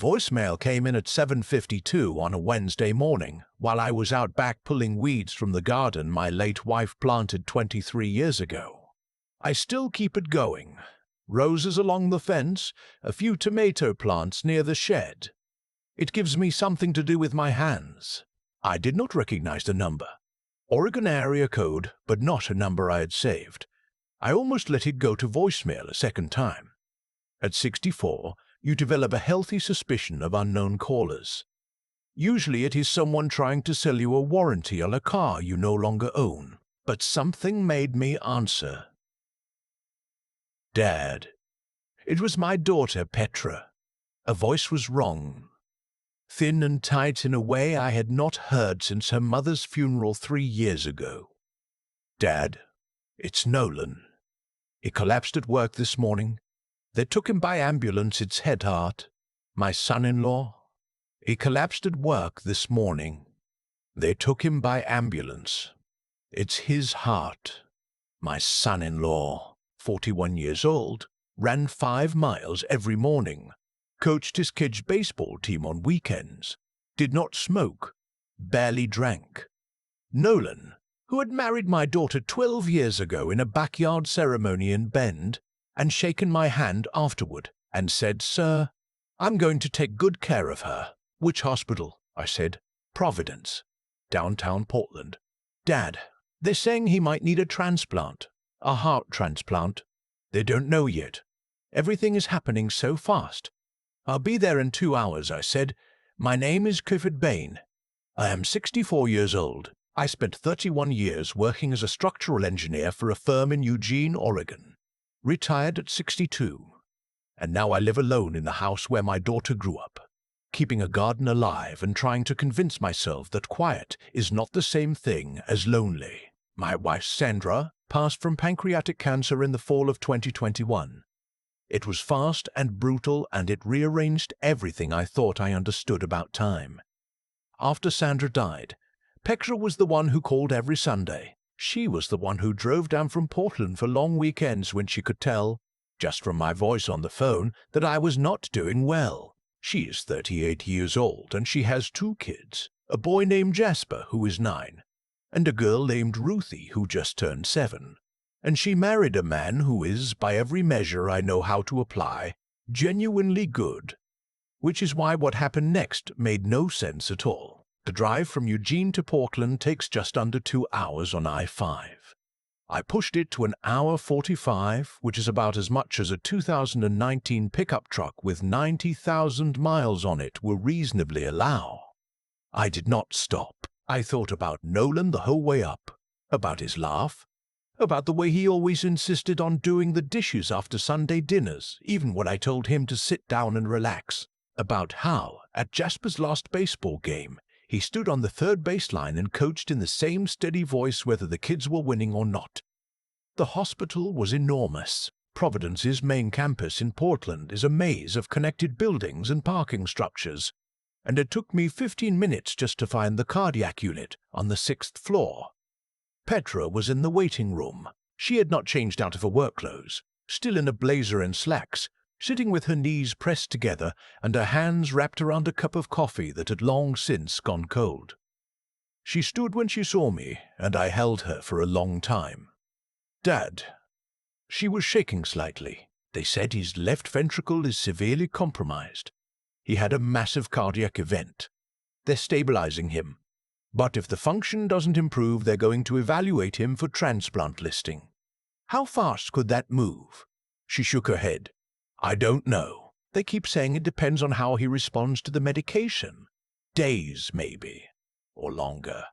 voicemail came in at 7:52 on a Wednesday morning while I was out back pulling weeds from the garden my late wife planted 23 years ago. I still keep it going. Roses along the fence, a few tomato plants near the shed. It gives me something to do with my hands. I did not recognize the number. Oregon area code, but not a number I had saved. I almost let it go to voicemail a second time. At 64, you develop a healthy suspicion of unknown callers. Usually it is someone trying to sell you a warranty on a car you no longer own. But something made me answer. Dad. It was my daughter, Petra. Her voice was wrong. Thin and tight in a way I had not heard since her mother's funeral 3 years ago. Dad, it's Nolan. He collapsed at work this morning. They took him by ambulance, it's head heart. My son-in-law. He collapsed at work this morning. They took him by ambulance. It's his heart. My son-in-law, 41 years old, ran 5 miles every morning, coached his kids' baseball team on weekends, did not smoke, barely drank. Nolan, who had married my daughter 12 years ago in a backyard ceremony in Bend, and shaken my hand afterward, and said, "Sir, I'm going to take good care of her." "Which hospital?" I said. "Providence, downtown Portland." "Dad, they're saying he might need a transplant, a heart transplant. They don't know yet. Everything is happening so fast." "I'll be there in 2 hours," I said. "My name is Clifford Bain. I am 64 years old. I spent 31 years working as a structural engineer for a firm in Eugene, Oregon. Retired at 62. And now I live alone in the house where my daughter grew up, keeping a garden alive and trying to convince myself that quiet is not the same thing as lonely. My wife, Sandra, passed from pancreatic cancer in the fall of 2021. It was fast and brutal, and it rearranged everything I thought I understood about time. After Sandra died, Petra was the one who called every Sunday. She was the one who drove down from Portland for long weekends when she could tell, just from my voice on the phone, that I was not doing well. She is 38 years old, and she has 2 kids, a boy named Jasper, who is 9, and a girl named Ruthie, who just turned 7. And she married a man who is, by every measure I know how to apply, genuinely good. Which is why what happened next made no sense at all. The drive from Eugene to Portland takes just under 2 hours on I-5. I pushed it to 1 hour 45, which is about as much as a 2019 pickup truck with 90,000 miles on it will reasonably allow. I did not stop. I thought about Nolan the whole way up, about his laugh, about the way he always insisted on doing the dishes after Sunday dinners, even when I told him to sit down and relax, about how, at Jasper's last baseball game, he stood on the third baseline and coached in the same steady voice whether the kids were winning or not. The hospital was enormous. Providence's main campus in Portland is a maze of connected buildings and parking structures, and it took me 15 minutes just to find the cardiac unit on the 6th floor. Petra was in the waiting room. She had not changed out of her work clothes, still in a blazer and slacks, sitting with her knees pressed together and her hands wrapped around a cup of coffee that had long since gone cold. She stood when she saw me, and I held her for a long time. "Dad." She was shaking slightly. "They said his left ventricle is severely compromised. He had a massive cardiac event. They're stabilizing him. But if the function doesn't improve, they're going to evaluate him for transplant listing." "How fast could that move?" She shook her head. "I don't know. They keep saying it depends on how he responds to the medication. Days, maybe. Or longer.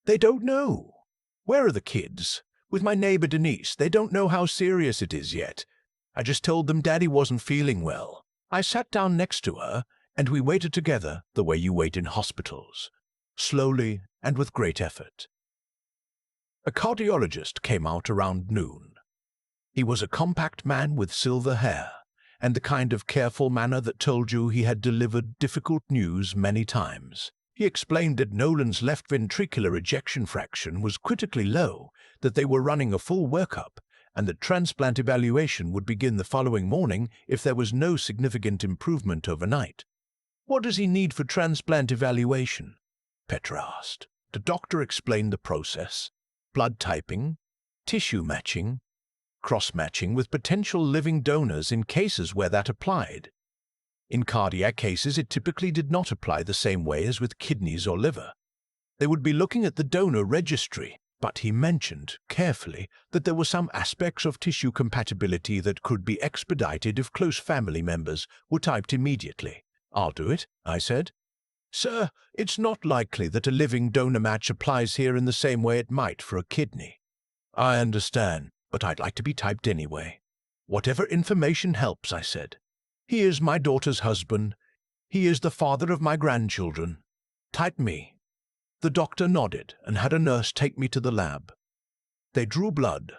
They don't know. Where are the kids? With my neighbor Denise, they don't know how serious it is yet. I just told them Daddy wasn't feeling well. I sat down next to her, and we waited together the way you wait in hospitals. Slowly and with great effort. A cardiologist came out around noon. He was a compact man with silver hair, and the kind of careful manner that told you he had delivered difficult news many times. He explained that Nolan's left ventricular ejection fraction was critically low, that they were running a full workup, and that transplant evaluation would begin the following morning if there was no significant improvement overnight. What does he need for transplant evaluation? Petra asked. The doctor explained the process: blood typing, tissue matching, cross-matching with potential living donors in cases where that applied. In cardiac cases, it typically did not apply the same way as with kidneys or liver. They would be looking at the donor registry, but he mentioned, carefully, that there were some aspects of tissue compatibility that could be expedited if close family members were typed immediately. I'll do it, I said. Sir, it's not likely that a living donor match applies here in the same way it might for a kidney. I understand, but I'd like to be typed anyway. Whatever information helps, I said. He is my daughter's husband. He is the father of my grandchildren. Type me. The doctor nodded and had a nurse take me to the lab. They drew blood,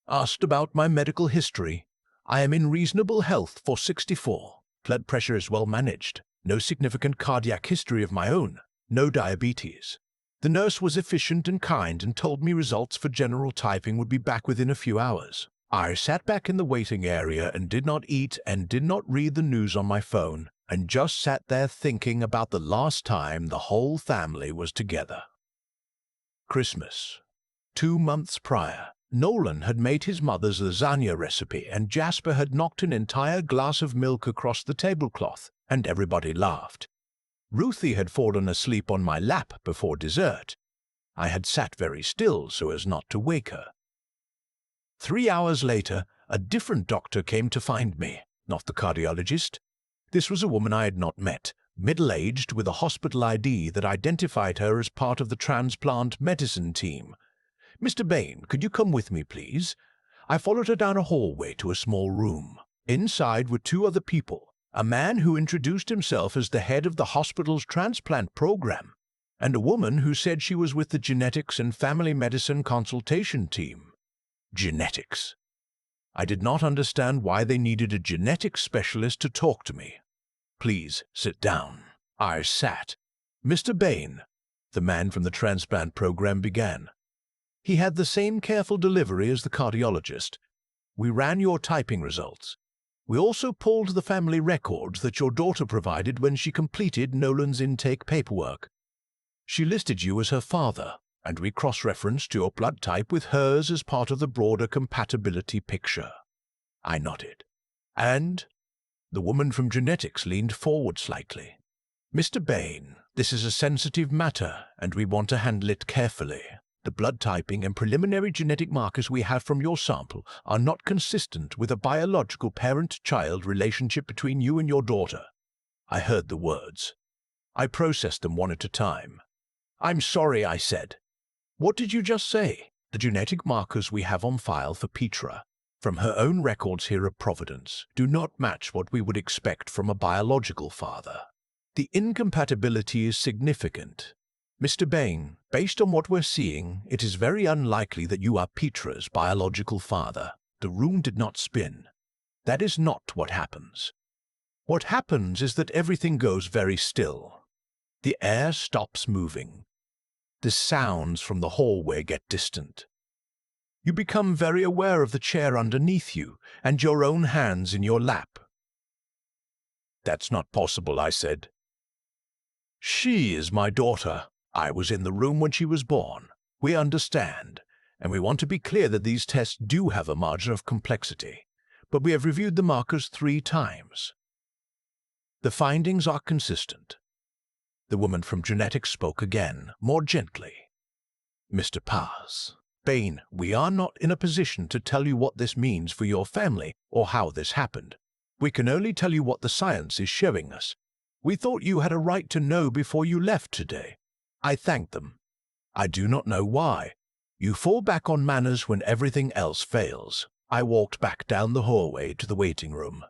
asked about my medical history. I am in reasonable health for 64. Blood pressure is well managed. No significant cardiac history of my own. No diabetes. The nurse was efficient and kind and told me results for general typing would be back within a few hours. I sat back in the waiting area and did not eat and did not read the news on my phone, and just sat there thinking about the last time the whole family was together. Christmas. 2 months prior, Nolan had made his mother's lasagna recipe and Jasper had knocked an entire glass of milk across the tablecloth, and everybody laughed. Ruthie had fallen asleep on my lap before dessert. I had sat very still so as not to wake her. 3 hours later, a different doctor came to find me, not the cardiologist. This was a woman I had not met, middle-aged with a hospital ID that identified her as part of the transplant medicine team. Mr. Bain, could you come with me, please? I followed her down a hallway to a small room. Inside were 2 other people, a man who introduced himself as the head of the hospital's transplant program, and a woman who said she was with the genetics and family medicine consultation team. Genetics. I did not understand why they needed a genetics specialist to talk to me. Please sit down. I sat. Mr. Bain, the man from the transplant program, began. He had the same careful delivery as the cardiologist. We ran your typing results. We also pulled the family records that your daughter provided when she completed Nolan's intake paperwork. She listed you as her father, and we cross-referenced your blood type with hers as part of the broader compatibility picture. I nodded. And? The woman from genetics leaned forward slightly. Mr. Bain, this is a sensitive matter, and we want to handle it carefully. The blood typing and preliminary genetic markers we have from your sample are not consistent with a biological parent-child relationship between you and your daughter. I heard the words. I processed them one at a time. I'm sorry, I said. What did you just say? The genetic markers we have on file for Petra, from her own records here at Providence, do not match what we would expect from a biological father. The incompatibility is significant. Mr. Bain, based on what we're seeing, it is very unlikely that you are Petra's biological father. The room did not spin. That is not what happens. What happens is that everything goes very still. The air stops moving. The sounds from the hallway get distant. You become very aware of the chair underneath you and your own hands in your lap. That's not possible, I said. She is my daughter. I was in the room when she was born. We understand, and we want to be clear that these tests do have a margin of complexity, but we have reviewed the markers 3 times. The findings are consistent. The woman from genetics spoke again, more gently. Mr. Bain, we are not in a position to tell you what this means for your family or how this happened. We can only tell you what the science is showing us. We thought you had a right to know before you left today. I thanked them. I do not know why. You fall back on manners when everything else fails. I walked back down the hallway to the waiting room.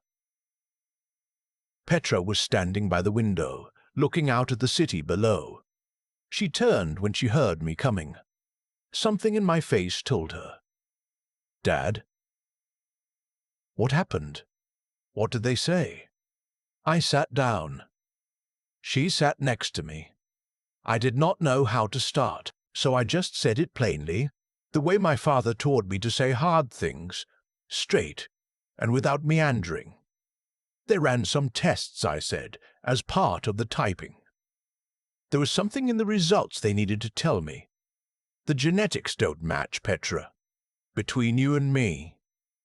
Petra was standing by the window, looking out at the city below. She turned when she heard me coming. Something in my face told her. Dad? What happened? What did they say? I sat down. She sat next to me. I did not know how to start, so I just said it plainly, the way my father taught me to say hard things, straight and without meandering. They ran some tests, I said, as part of the typing. There was something in the results they needed to tell me. The genetics don't match, Petra. Between you and me.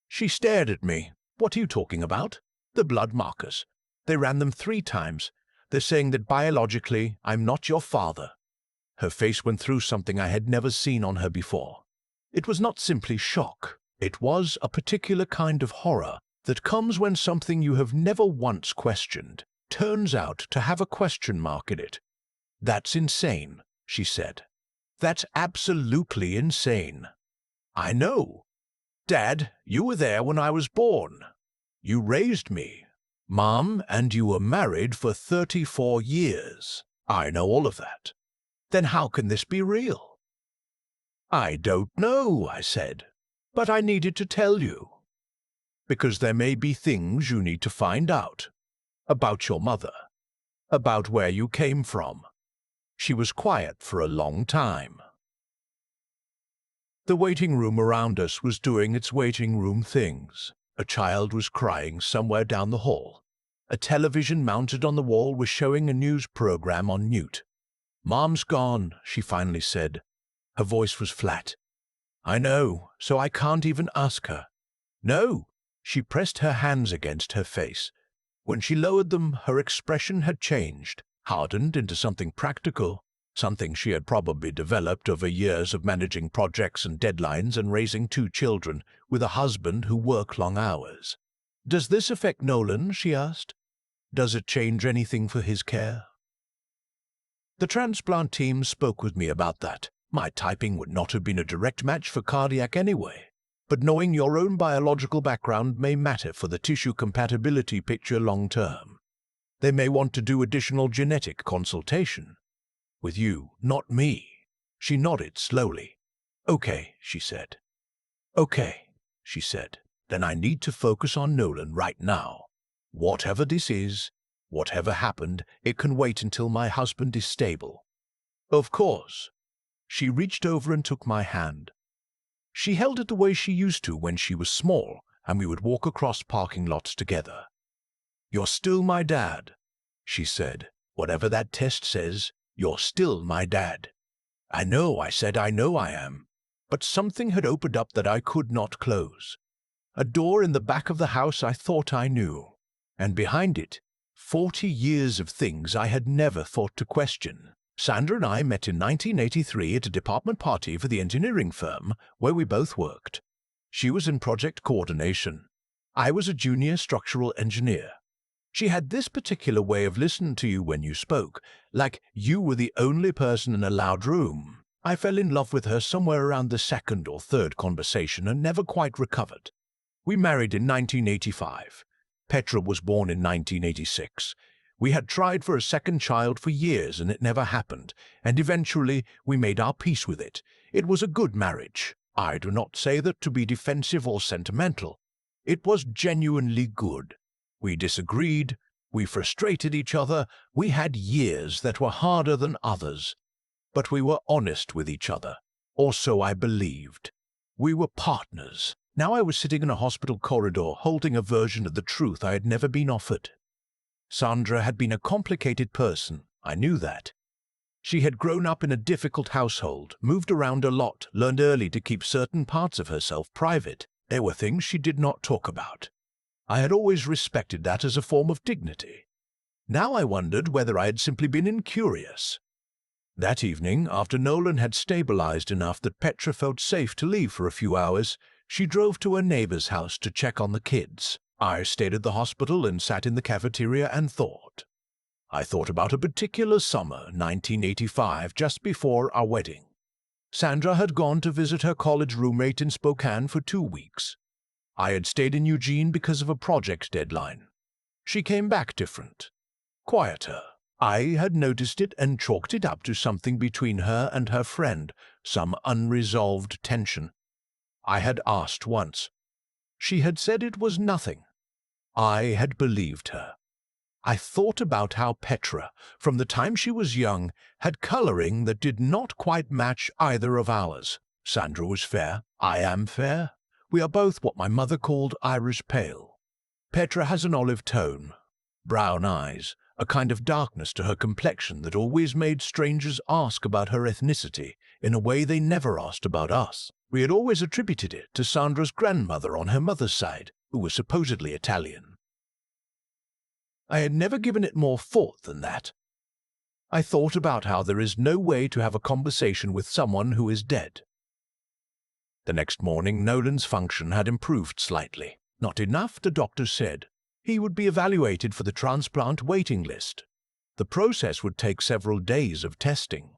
She stared at me. What are you talking about? The blood markers. They ran them 3 times. They're saying that biologically, I'm not your father. Her face went through something I had never seen on her before. It was not simply shock. It was a particular kind of horror that comes when something you have never once questioned turns out to have a question mark in it. That's insane, she said. That's absolutely insane. I know. Dad, you were there when I was born. You raised me, Mom, and you were married for 34 years. I know all of that. Then how can this be real? I don't know, I said, but I needed to tell you. Because there may be things you need to find out. About your mother. About where you came from. She was quiet for a long time. The waiting room around us was doing its waiting room things. A child was crying somewhere down the hall. A television mounted on the wall was showing a news program on mute. Mom's gone, she finally said. Her voice was flat. I know, so I can't even ask her. No, she pressed her hands against her face. When she lowered them, her expression had changed, hardened into something practical, something she had probably developed over years of managing projects and deadlines and raising 2 children with a husband who worked long hours. Does this affect Nolan? She asked. Does it change anything for his care? The transplant team spoke with me about that. My typing would not have been a direct match for cardiac anyway, but knowing your own biological background may matter for the tissue compatibility picture long term. They may want to do additional genetic consultation. With you, not me. She nodded slowly. Okay, she said. Okay, she said. Then I need to focus on Nolan right now. Whatever this is, whatever happened, it can wait until my husband is stable. Of course. She reached over and took my hand. She held it the way she used to when she was small, and we would walk across parking lots together. You're still my dad, she said. Whatever that test says, you're still my dad. I know, I said, I know I am. But something had opened up that I could not close. A door in the back of the house I thought I knew, and behind it, 40 years of things I had never thought to question. Sandra and I met in 1983 at a department party for the engineering firm where we both worked. She was in project coordination. I was a junior structural engineer. She had this particular way of listening to you when you spoke, like you were the only person in a loud room. I fell in love with her somewhere around the 2nd or 3rd conversation and never quite recovered. We married in 1985. Petra was born in 1986. We had tried for a 2nd child for years and it never happened, and eventually we made our peace with it. It was a good marriage. I do not say that to be defensive or sentimental. It was genuinely good. We disagreed, we frustrated each other, we had years that were harder than others. But we were honest with each other, or so I believed. We were partners. Now I was sitting in a hospital corridor holding a version of the truth I had never been offered. Sandra had been a complicated person, I knew that. She had grown up in a difficult household, moved around a lot, learned early to keep certain parts of herself private. There were things she did not talk about. I had always respected that as a form of dignity. Now I wondered whether I had simply been incurious. That evening, after Nolan had stabilized enough that Petra felt safe to leave for a few hours, she drove to her neighbor's house to check on the kids. I stayed at the hospital and sat in the cafeteria and thought. I thought about a particular summer, 1985, just before our wedding. Sandra had gone to visit her college roommate in Spokane for 2 weeks. I had stayed in Eugene because of a project deadline. She came back different, quieter. I had noticed it and chalked it up to something between her and her friend, some unresolved tension. I had asked once. She had said it was nothing. I had believed her. I thought about how Petra, from the time she was young, had coloring that did not quite match either of ours. Sandra was fair. I am fair. We are both what my mother called Irish pale. Petra has an olive tone, brown eyes, a kind of darkness to her complexion that always made strangers ask about her ethnicity in a way they never asked about us. We had always attributed it to Sandra's grandmother on her mother's side, who was supposedly Italian. I had never given it more thought than that. I thought about how there is no way to have a conversation with someone who is dead. The next morning, Nolan's function had improved slightly. Not enough, the doctor said. He would be evaluated for the transplant waiting list. The process would take several days of testing.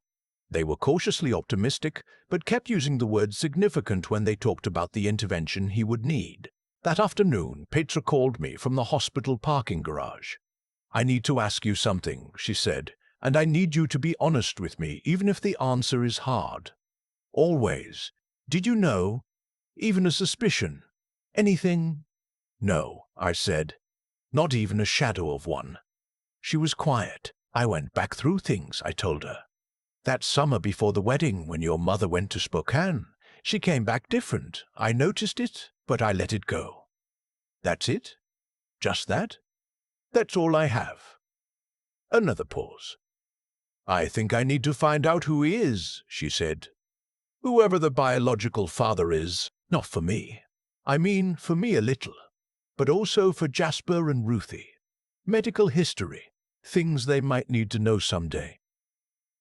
They were cautiously optimistic, but kept using the word significant when they talked about the intervention he would need. That afternoon, Petra called me from the hospital parking garage. "I need to ask you something," she said, "and I need you to be honest with me, even if the answer is hard. Always. Did you know? Even a suspicion? Anything?" "No," I said. "Not even a shadow of one." She was quiet. "I went back through things," I told her. "That summer before the wedding, when your mother went to Spokane, she came back different. I noticed it, but I let it go." "That's it? Just that?" "That's all I have." Another pause. "I think I need to find out who he is," she said. "Whoever the biological father is, not for me. I mean, for me a little, but also for Jasper and Ruthie. Medical history, things they might need to know someday."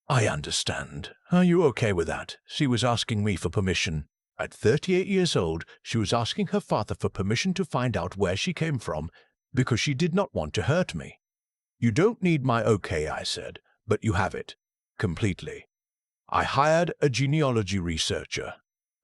"I understand. Are you okay with that?" She was asking me for permission. At 38 years old, she was asking her father for permission to find out where she came from because she did not want to hurt me. "You don't need my okay," I said, "but you have it. Completely." I hired a genealogy researcher.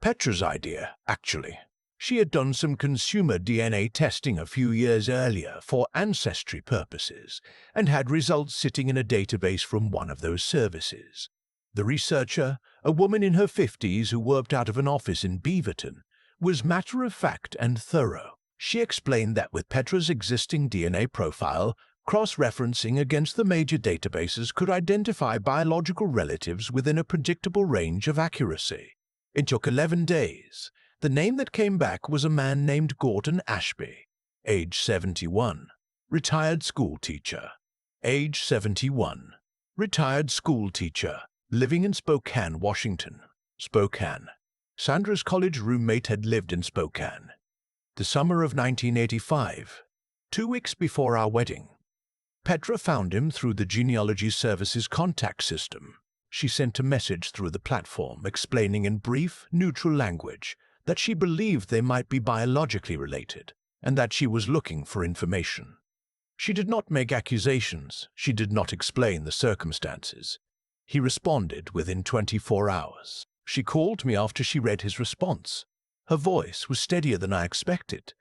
Petra's idea, actually. She had done some consumer DNA testing a few years earlier for ancestry purposes and had results sitting in a database from one of those services. The researcher, a woman in her 50s who worked out of an office in Beaverton, was matter-of-fact and thorough. She explained that with Petra's existing DNA profile, cross-referencing against the major databases could identify biological relatives within a predictable range of accuracy. It took 11 days. The name that came back was a man named Gordon Ashby, age 71, retired school teacher. Age 71, retired school teacher, living in Spokane, Washington. Spokane. Sandra's college roommate had lived in Spokane. The summer of 1985, 2 weeks before our wedding. Petra found him through the genealogy service's contact system. She sent a message through the platform explaining in brief, neutral language that she believed they might be biologically related and that she was looking for information. She did not make accusations. She did not explain the circumstances. He responded within 24 hours. She called me after she read his response. Her voice was steadier than I expected.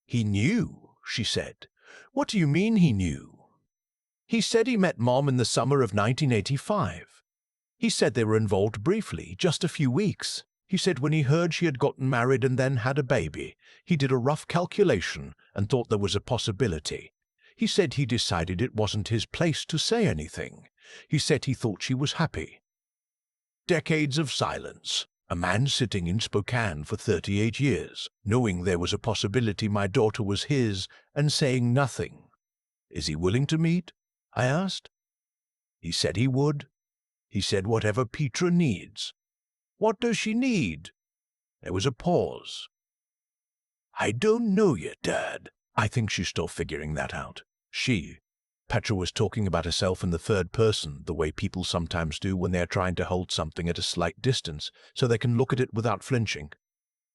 "He knew," she said. "What do you mean he knew?" "He said he met Mom in the summer of 1985. He said they were involved briefly, just a few weeks. He said when he heard she had gotten married and then had a baby, he did a rough calculation and thought there was a possibility. He said he decided it wasn't his place to say anything. He said he thought she was happy." Decades of silence. A man sitting in Spokane for 38 years, knowing there was a possibility my daughter was his, and saying nothing. "Is he willing to meet?" I asked. "He said he would. He said whatever Petra needs." "What does she need?" There was a pause. "I don't know yet, Dad. I think she's still figuring that out." Petra was talking about herself in the third person, the way people sometimes do when they are trying to hold something at a slight distance so they can look at it without flinching.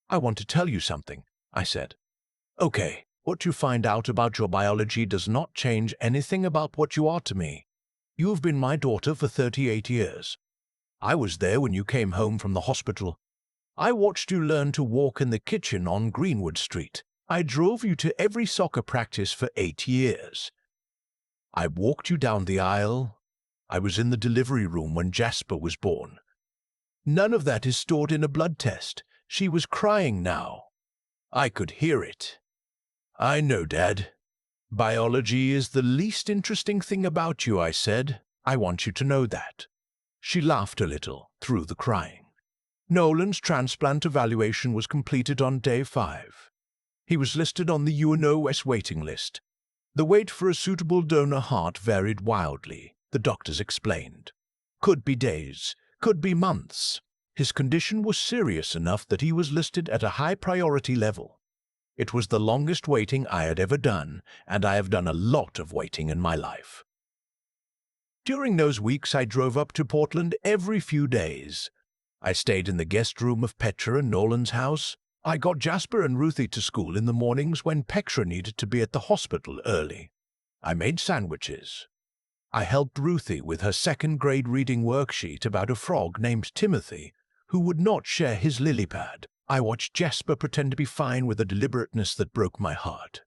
"I want to tell you something," I said. "Okay, what you find out about your biology does not change anything about what you are to me. You have been my daughter for 38 years. I was there when you came home from the hospital. I watched you learn to walk in the kitchen on Greenwood Street. I drove you to every soccer practice for 8 years. I walked you down the aisle. I was in the delivery room when Jasper was born. None of that is stored in a blood test. She was crying now. I could hear it." "I know, Dad. Biology is the least interesting thing about you," I said. "I want you to know that." She laughed a little through the crying. Nolan's transplant evaluation was completed on day 5. He was listed on the UNOS waiting list. The wait for a suitable donor heart varied wildly, the doctors explained. Could be days, could be months. His condition was serious enough that he was listed at a high priority level. It was the longest waiting I had ever done, and I have done a lot of waiting in my life. During those weeks, I drove up to Portland every few days. I stayed in the guest room of Petra and Nolan's house. I got Jasper and Ruthie to school in the mornings when Petra needed to be at the hospital early. I made sandwiches. I helped Ruthie with her second-grade reading worksheet about a frog named Timothy who would not share his lily pad. I watched Jasper pretend to be fine with a deliberateness that broke my heart.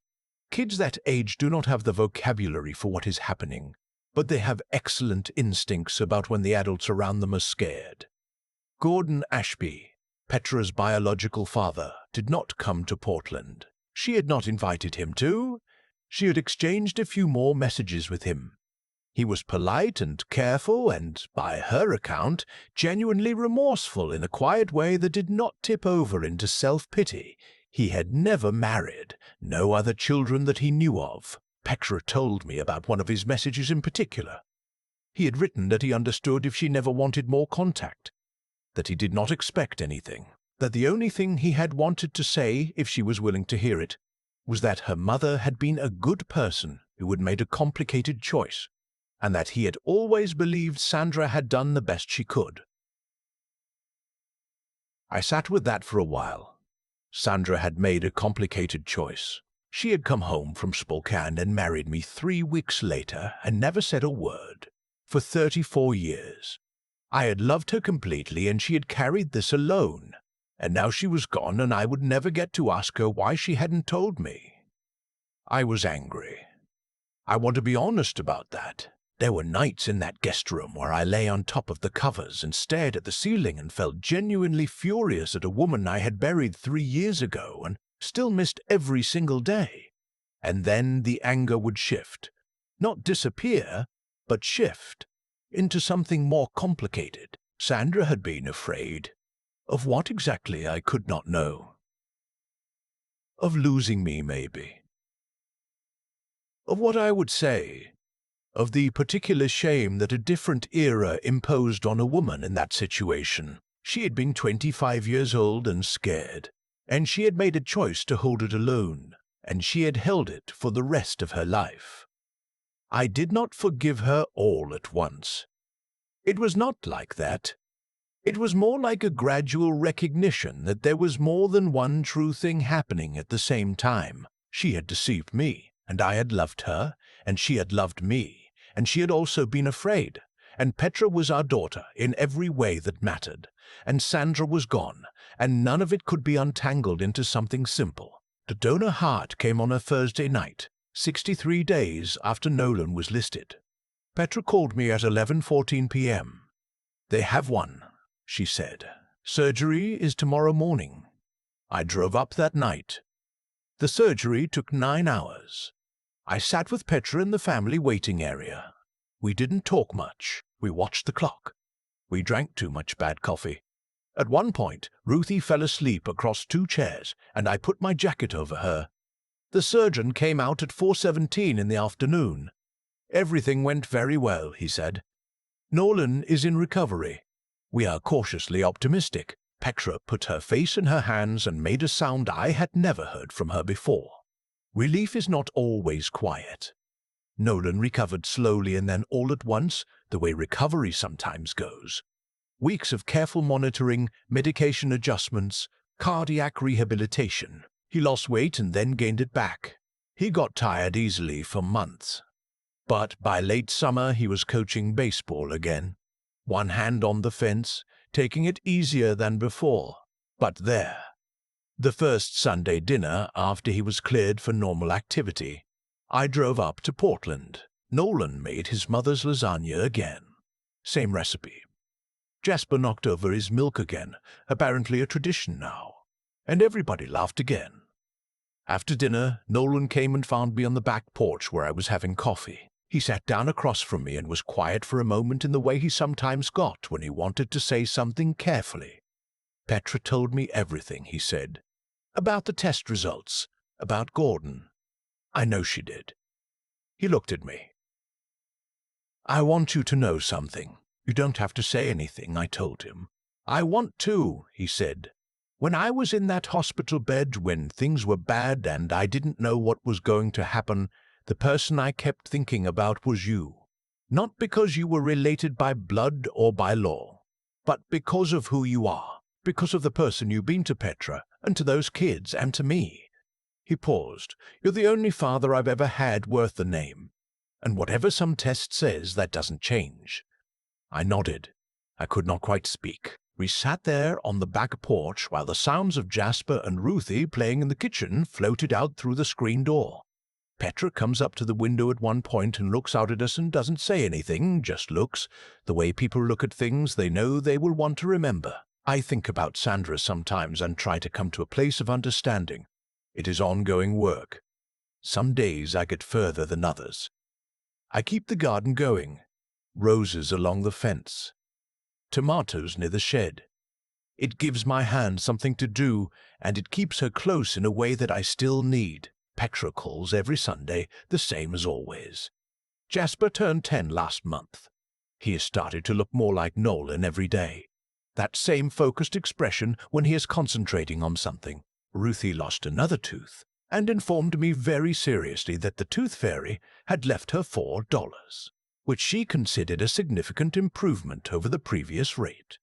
Kids that age do not have the vocabulary for what is happening, but they have excellent instincts about when the adults around them are scared. Gordon Ashby, Petra's biological father, did not come to Portland. She had not invited him to. She had exchanged a few more messages with him. He was polite and careful and, by her account, genuinely remorseful in a quiet way that did not tip over into self-pity. He had never married, no other children that he knew of. Petra told me about one of his messages in particular. He had written that he understood if she never wanted more contact, that he did not expect anything, that the only thing he had wanted to say, if she was willing to hear it, was that her mother had been a good person who had made a complicated choice, and that he had always believed Sandra had done the best she could. I sat with that for a while. Sandra had made a complicated choice. She had come home from Spokane and married me 3 weeks later and never said a word. For 34 years. I had loved her completely and she had carried this alone. And now she was gone and I would never get to ask her why she hadn't told me. I was angry. I want to be honest about that. There were nights in that guest room where I lay on top of the covers and stared at the ceiling and felt genuinely furious at a woman I had buried 3 years ago and still missed every single day. And then the anger would shift. Not disappear, but shift into something more complicated. Sandra had been afraid. Of what exactly I could not know. Of losing me, maybe. Of what I would say. Of the particular shame that a different era imposed on a woman in that situation. She had been 25 years old and scared, and she had made a choice to hold it alone, and she had held it for the rest of her life. I did not forgive her all at once. It was not like that. It was more like a gradual recognition that there was more than one true thing happening at the same time. She had deceived me, and I had loved her, and she had loved me. And she had also been afraid, and Petra was our daughter in every way that mattered, and Sandra was gone, and none of it could be untangled into something simple. The donor heart came on a Thursday night, 63 days after Nolan was listed. Petra called me at 11:14 p.m. "They have one," she said. "Surgery is tomorrow morning." I drove up that night. The surgery took 9 hours. I sat with Petra in the family waiting area. We didn't talk much. We watched the clock. We drank too much bad coffee. At one point, Ruthie fell asleep across 2 chairs, and I put my jacket over her. The surgeon came out at 4:17 in the afternoon. "Everything went very well," he said. "Nolan is in recovery. We are cautiously optimistic." Petra put her face in her hands and made a sound I had never heard from her before. Relief is not always quiet. Nolan recovered slowly and then all at once, the way recovery sometimes goes. Weeks of careful monitoring, medication adjustments, cardiac rehabilitation. He lost weight and then gained it back. He got tired easily for months. But by late summer he was coaching baseball again. One hand on the fence, taking it easier than before. But there. The first Sunday dinner after he was cleared for normal activity, I drove up to Portland. Nolan made his mother's lasagna again. Same recipe. Jasper knocked over his milk again, apparently a tradition now. And everybody laughed again. After dinner, Nolan came and found me on the back porch where I was having coffee. He sat down across from me and was quiet for a moment in the way he sometimes got when he wanted to say something carefully. "Petra told me everything," he said. "About the test results, about Gordon. I know she did. He looked at me. "I want you to know something. You don't have to say anything," I told him. "I want to," he said. "When I was in that hospital bed, when things were bad and I didn't know what was going to happen, the person I kept thinking about was you. Not because you were related by blood or by law, but because of who you are, because of the person you've been to Petra, and to those kids, and to me." He paused. "You're the only father I've ever had worth the name. And whatever some test says, that doesn't change." I nodded. I could not quite speak. We sat there on the back porch while the sounds of Jasper and Ruthie playing in the kitchen floated out through the screen door. Petra comes up to the window at one point and looks out at us and doesn't say anything, just looks, the way people look at things they know they will want to remember. I think about Sandra sometimes and try to come to a place of understanding. It is ongoing work. Some days I get further than others. I keep the garden going. Roses along the fence. Tomatoes near the shed. It gives my hand something to do, and it keeps her close in a way that I still need. Petra calls every Sunday, the same as always. Jasper turned 10 last month. He has started to look more like Nolan every day. That same focused expression when he is concentrating on something. Ruthie lost another tooth and informed me very seriously that the tooth fairy had left her $4, which she considered a significant improvement over the previous rate.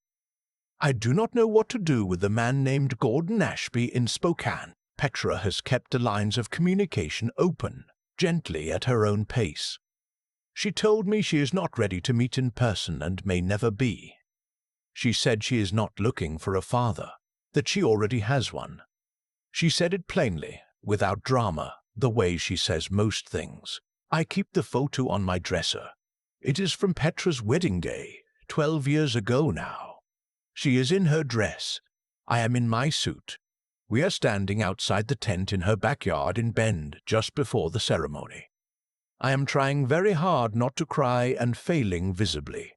I do not know what to do with the man named Gordon Ashby in Spokane. Petra has kept the lines of communication open, gently at her own pace. She told me she is not ready to meet in person and may never be. She said she is not looking for a father, that she already has one. She said it plainly, without drama, the way she says most things. I keep the photo on my dresser. It is from Petra's wedding day, 12 years ago now. She is in her dress. I am in my suit. We are standing outside the tent in her backyard in Bend just before the ceremony. I am trying very hard not to cry and failing visibly.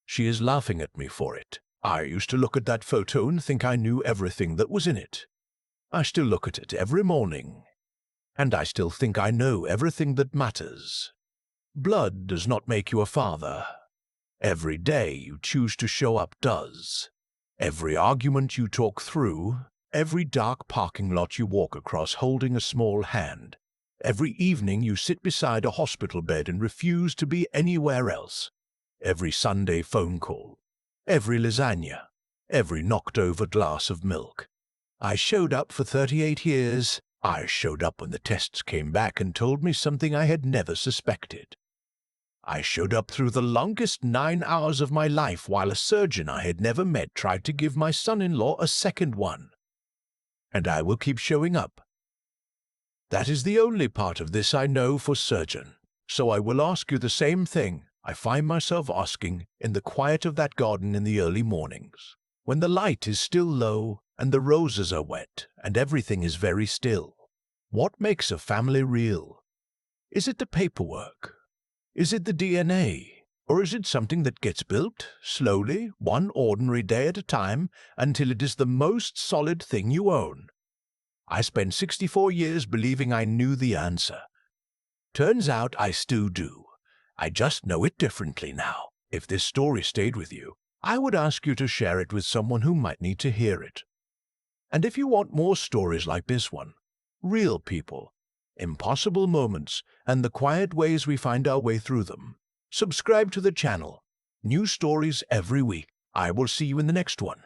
She is laughing at me for it. I used to look at that photo and think I knew everything that was in it. I still look at it every morning, and I still think I know everything that matters. Blood does not make you a father. Every day you choose to show up does. Every argument you talk through, every dark parking lot you walk across holding a small hand, every evening you sit beside a hospital bed and refuse to be anywhere else, every Sunday phone call, every lasagna, every knocked-over glass of milk. I showed up for 38 years. I showed up when the tests came back and told me something I had never suspected. I showed up through the longest 9 hours of my life while a surgeon I had never met tried to give my son-in-law a second one. And I will keep showing up. That is the only part of this I know for certain. So I will ask you the same thing I find myself asking in the quiet of that garden in the early mornings, when the light is still low and the roses are wet and everything is very still. What makes a family real? Is it the paperwork? Is it the DNA? Or is it something that gets built, slowly, one ordinary day at a time, until it is the most solid thing you own? I spent 64 years believing I knew the answer. Turns out I still do. I just know it differently now. If this story stayed with you, I would ask you to share it with someone who might need to hear it. And if you want more stories like this one, real people, impossible moments, and the quiet ways we find our way through them, subscribe to the channel. New stories every week. I will see you in the next one.